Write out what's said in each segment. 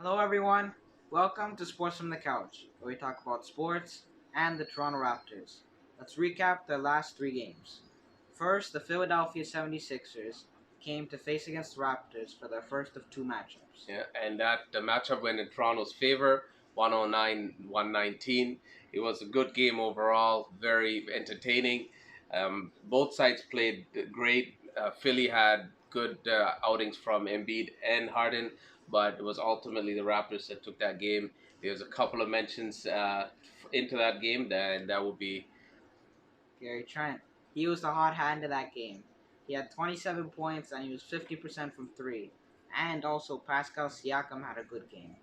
Hello, everyone. Welcome to Sports from the Couch, where we talk about sports and the Toronto Raptors. Let's recap their last three games. First, the Philadelphia 76ers came to face against the Raptors for their first of two matchups. Yeah, and that the matchup went in Toronto's favor, 109-119. It was a good game overall, very entertaining. Both sides played great. Philly had good outings from Embiid and Harden, but it was ultimately the Raptors that took that game. There's a couple of mentions into that game, that would be Gary Trent, he was the hot hand of that game. He had 27 points and he was 50% from three. And also, Pascal Siakam had a good game.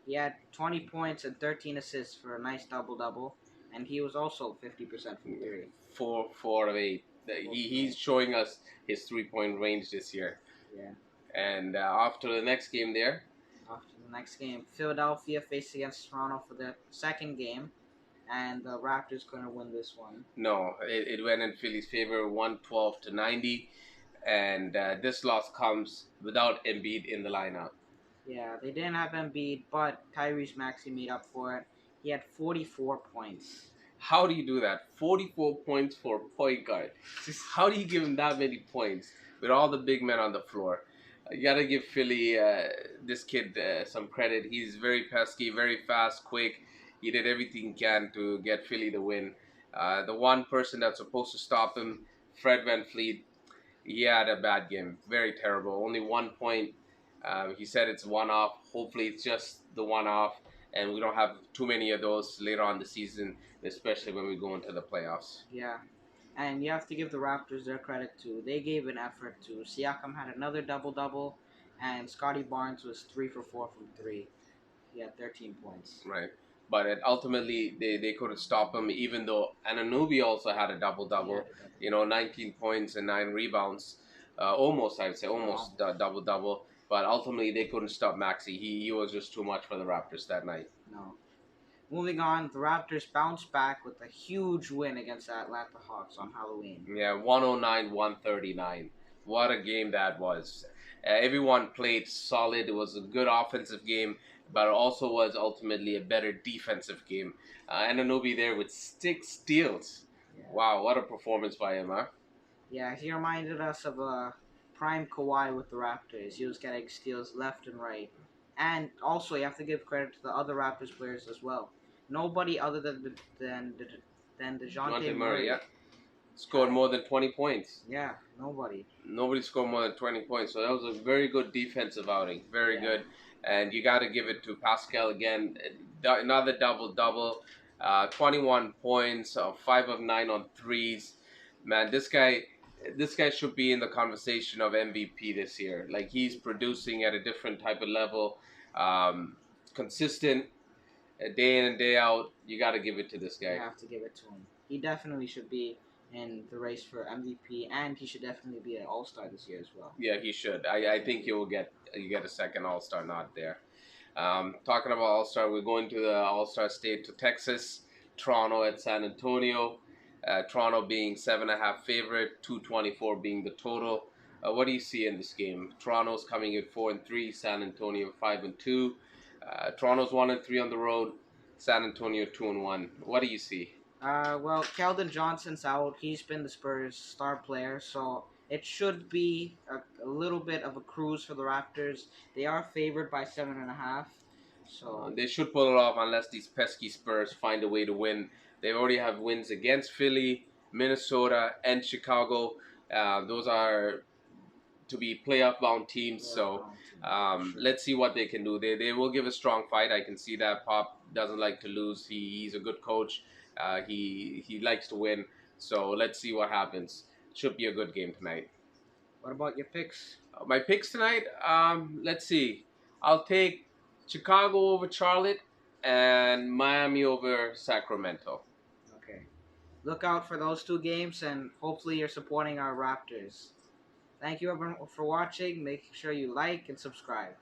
He had 20 points and 13 assists for a nice double-double, and he was also 50% from three. four of eight. He's showing us his 3-point range this year. Yeah. And after the next game there, After the next game, Philadelphia faced against Toronto for the second game, and the Raptors couldn't win this one. no, it went in Philly's favor, 112-90, and this loss comes without Embiid in the lineup. Yeah, they didn't have Embiid, but Tyrese Maxey made up for it. He had 44 points. How do you do that? 44 points for a point guard. How do you give him that many points with all the big men on the floor? You gotta give Philly this kid some credit. He's very pesky, very fast, quick. He did everything he can to get Philly the win. The one person that's supposed to stop him, Fred VanVleet, he had a bad game. Very terrible. Only 1 point. He said it's one off. Hopefully, it's just the one off, and we don't have too many of those later on the season, especially when we go into the playoffs. Yeah, and you have to give the Raptors their credit too. They gave an effort too. Siakam had another double-double, and Scotty Barnes was 3 for 4 from three. He had 13 points. Right. But ultimately, they couldn't stop him, even though Anunoby also had a double double. 19 points and 9 rebounds. Almost, I would say, almost double double. But ultimately, they couldn't stop Maxey. He was just too much for the Raptors that night. No. Moving on, the Raptors bounced back with a huge win against the Atlanta Hawks on Halloween. Yeah, 109-139. What a game that was. Everyone played solid. It was a good offensive game, but it also was ultimately a better defensive game. Anunoby there with 6 steals. Yeah. Wow, what a performance by him, huh? Yeah, he reminded us of a prime Kawhi with the Raptors. He was getting steals left and right. And also, you have to give credit to the other Raptors players as well. Nobody other than DeJounte Dejounte Murray, Murray. yeah. Scored more than 20 points. Yeah, nobody. Nobody scored more than 20 points. So that was a very good defensive outing. Very Yeah. good. And you got to give it to Pascal again. Another double-double. 21 points, 5 of 9 on threes. Man, this guy should be in the conversation of MVP this year. Like, he's producing at a different type of level. Consistent, day in and day out. You got to give it to this You guy. have to give it to him. He definitely should be in the race for MVP, and he should definitely be an All-Star this year as well. Yeah, he should. I think you get a second All Star nod there. Talking about All Star, we're going to the All Star state to Texas, Toronto at San Antonio. Toronto being 7.5 favorite, 224 being the total. What do you see in this game? Toronto's coming in 4-3, San Antonio 5-2. Toronto's 1-3 on the road, San Antonio 2-1. What do you see? Well, Keldon Johnson's out. He's been the Spurs' star player, so it should be a little bit of a cruise for the Raptors. They are favored by 7.5. So They should pull it off unless these pesky Spurs find a way to win. They already have wins against Philly, Minnesota, and Chicago. Those are to be playoff bound teams. So let's see what they can do. They will give a strong fight. I can see that. Pop doesn't like to lose. He's a good coach. He likes to win. So let's see what happens. Should be a good game tonight. what about your picks? My picks tonight. Let's see. I'll take Chicago over Charlotte and Miami over Sacramento. Okay. Look out for those two games, and hopefully you're supporting our Raptors. Thank you everyone for watching. Make sure you like and subscribe.